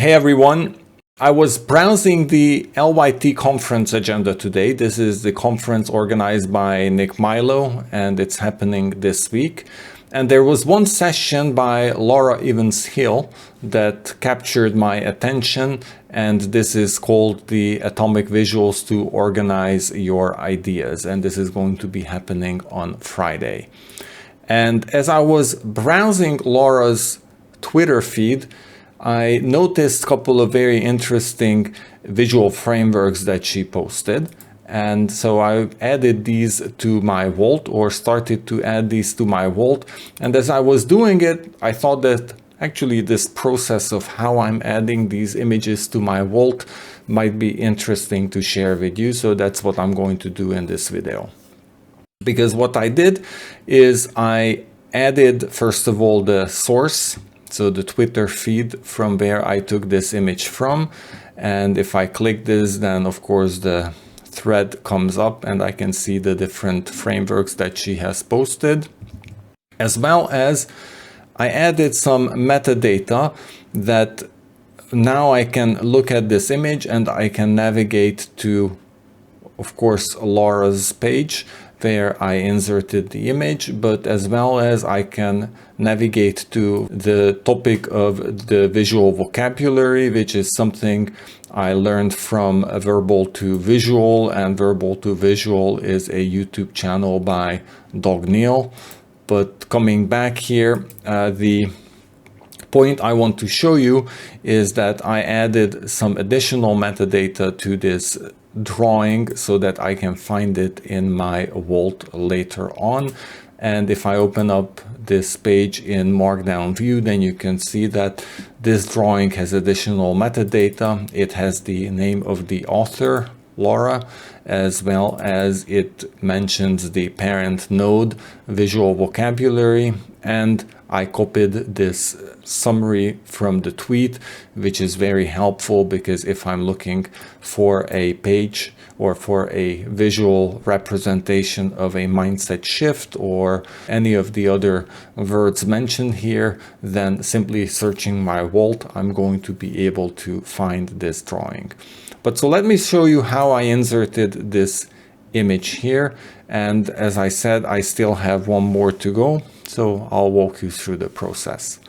Hey everyone, I was browsing the LYT conference agenda today. This is the conference organized by Nick Milo and it's happening this week. And there was one session by Laura Evans-Hill that captured my attention, and this is called the Atomic Visuals to Organize Your Ideas, and this is going to be happening on Friday. And as I was browsing Laura's Twitter feed, I noticed a couple of very interesting visual frameworks that she posted. And so I added these to my vault, or started to add these to my vault. And as I was doing it, I thought that actually this process of how I'm adding these images to my vault might be interesting to share with you. So that's what I'm going to do in this video. Because what I did is I added, first of all, the source. So the Twitter feed from where I took this image from. And if I click this, then of course the thread comes up and I can see the different frameworks that she has posted. As well as I added some metadata that now I can look at this image and I can navigate to, of course, Laura's page where I inserted the image, but as well as I can navigate to the topic of the visual vocabulary, which is something I learned from Verbal to Visual, and Verbal to Visual is a YouTube channel by Doug Neal. But coming back here, the point I want to show you is that I added some additional metadata to this drawing so that I can find it in my vault later on. And if I open up this page in Markdown view, then you can see that this drawing has additional metadata. It has the name of the author, Laura, as well as it mentions the parent node, visual vocabulary, and I copied this summary from the tweet, which is very helpful because if I'm looking for a page or for a visual representation of a mindset shift or any of the other words mentioned here, then simply searching my vault, I'm going to be able to find this drawing. But so let me show you how I inserted this image here. And as I said, I still have one more to go. So I'll walk you through the process.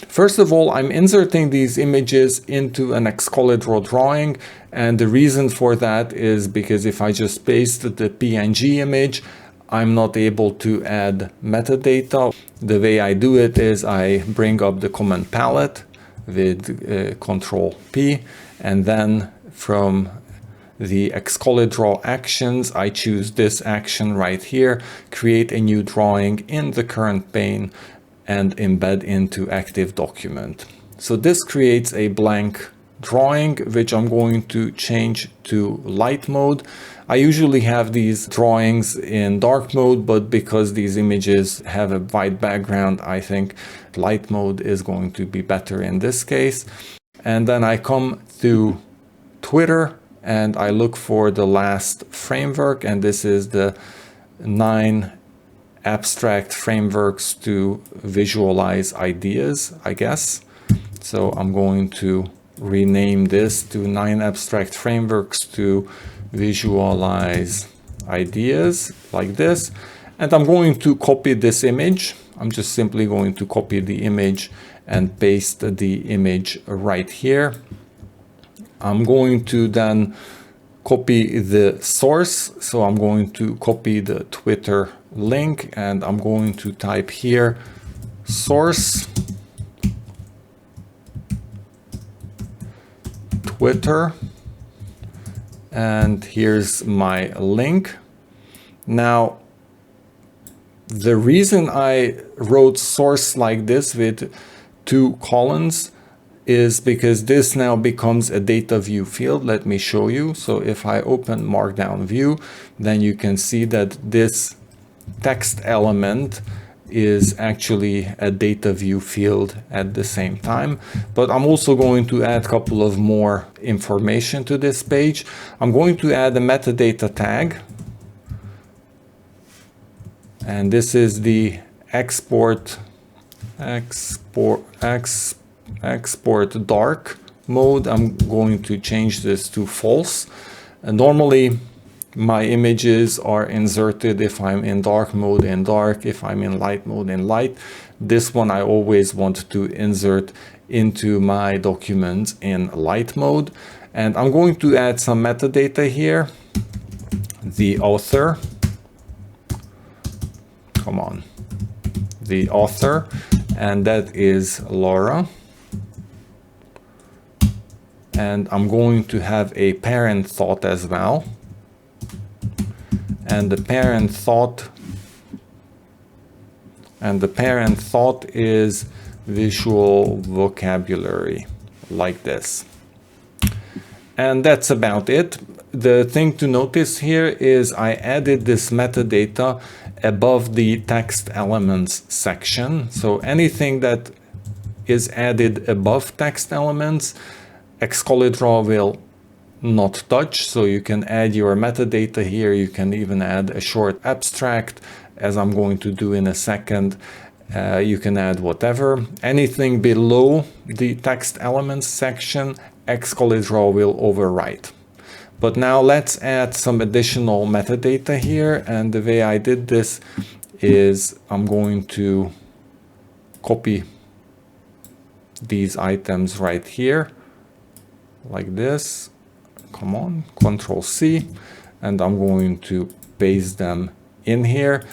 First of all, I'm inserting these images into an Excalidraw drawing. And the reason for that is because if I just paste the PNG image, I'm not able to add metadata. The way I do it is I bring up the command palette with Control P, and then from the Excalidraw actions, I choose this action right here, create a new drawing in the current pane and embed into active document. So this creates a blank drawing, which I'm going to change to light mode. I usually have these drawings in dark mode, but because these images have a white background, I think light mode is going to be better in this case. And then I come to Twitter and I look for the last framework, and this is the 9 abstract frameworks to visualize ideas, I guess. So I'm going to rename this to 9 abstract frameworks to visualize ideas, like this. And I'm going to copy this image. I'm just simply going to copy the image and paste the image right here. I'm going to then copy the source. So I'm going to copy the Twitter link and I'm going to type here source Twitter, and here's my link. Now, the reason I wrote source like this with 2 colons is because this now becomes a data view field. Let me show you. So if I open Markdown view, then you can see that this text element is actually a data view field at the same time. But I'm also going to add a couple of more information to this page. I'm going to add a metadata tag. And this is the export dark mode, I'm going to change this to false. And normally my images are inserted if I'm in dark mode in dark, if I'm in light mode in light. This one I always want to insert into my document in light mode. And I'm going to add some metadata here. The author, come on, the author, and that is Laura. And I'm going to have a parent thought as well. And the parent thought is visual vocabulary, like this. And that's about it. The thing to notice here is I added this metadata above the text elements section. So anything that is added above text elements, Excalidraw will not touch. So you can add your metadata here. You can even add a short abstract, as I'm going to do in a second. You can add whatever. Anything below the text elements section, Excalidraw will overwrite. But now let's add some additional metadata here. And the way I did this is I'm going to copy these items right here, like this. Come on, Control-C, and I'm going to paste them in here.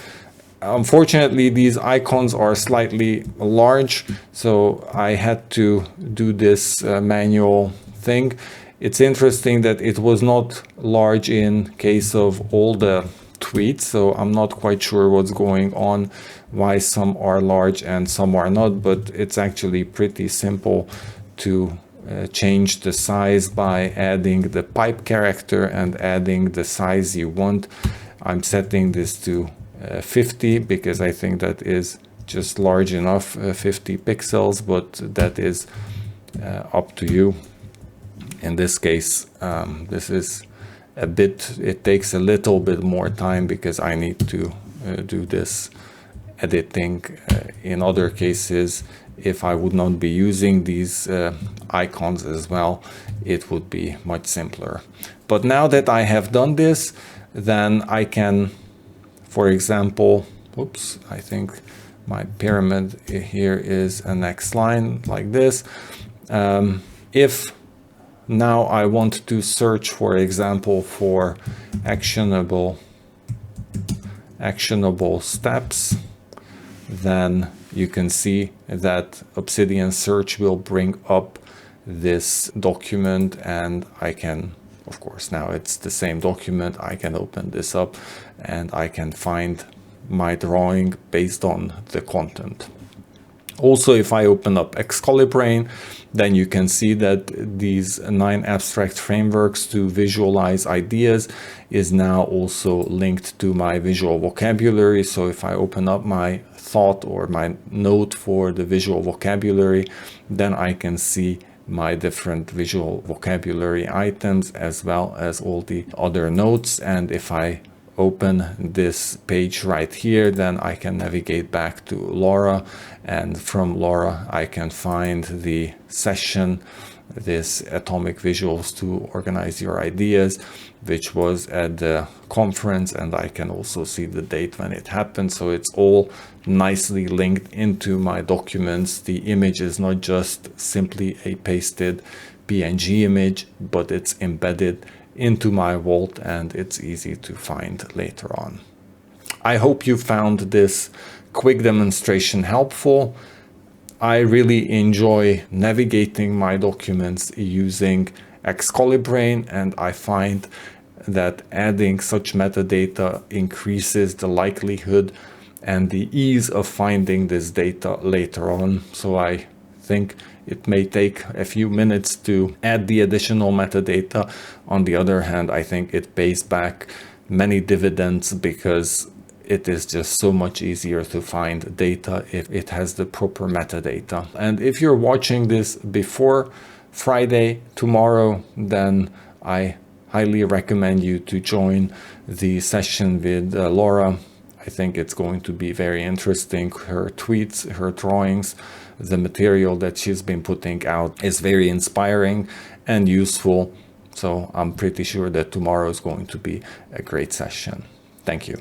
Unfortunately, these icons are slightly large, so I had to do this manual thing. It's interesting that it was not large in case of all the tweets, so I'm not quite sure what's going on, why some are large and some are not, but it's actually pretty simple to change the size by adding the pipe character and adding the size you want. I'm setting this to 50 because I think that is just large enough, 50 pixels, but that is up to you. In this case, this is a bit, it takes a little bit more time because I need to do this editing. In other cases, if I would not be using these icons as well, it would be much simpler. But now that I have done this, then I can, for example, oops, I think my pyramid here is a next line like this. If now I want to search, for example, for actionable steps, then you can see that Obsidian search will bring up this document, and I can, of course, now it's the same document. I can open this up and I can find my drawing based on the content. Also, if I open up ExcaliBrain, then you can see that these 9 abstract frameworks to visualize ideas is now also linked to my visual vocabulary. So if I open up my thought or my note for the visual vocabulary, then I can see my different visual vocabulary items as well as all the other notes. And if I open this page right here, then I can navigate back to Laura, and from Laura I can find the session, this atomic visuals to organize your ideas, which was at the conference, and I can also see the date when it happened. So it's all nicely linked into my documents. The image is not just simply a pasted PNG image, but it's embedded into my vault and it's easy to find later on. I hope you found this quick demonstration helpful. I really enjoy navigating my documents using ExcaliBrain, and I find that adding such metadata increases the likelihood and the ease of finding this data later on. So I think it may take a few minutes to add the additional metadata. On the other hand, I think it pays back many dividends because it is just so much easier to find data if it has the proper metadata. And if you're watching this before Friday, tomorrow, then I highly recommend you to join the session with Laura. I think it's going to be very interesting. Her tweets, her drawings The material that she's been putting out is very inspiring and useful. So I'm pretty sure that tomorrow is going to be a great session. Thank you.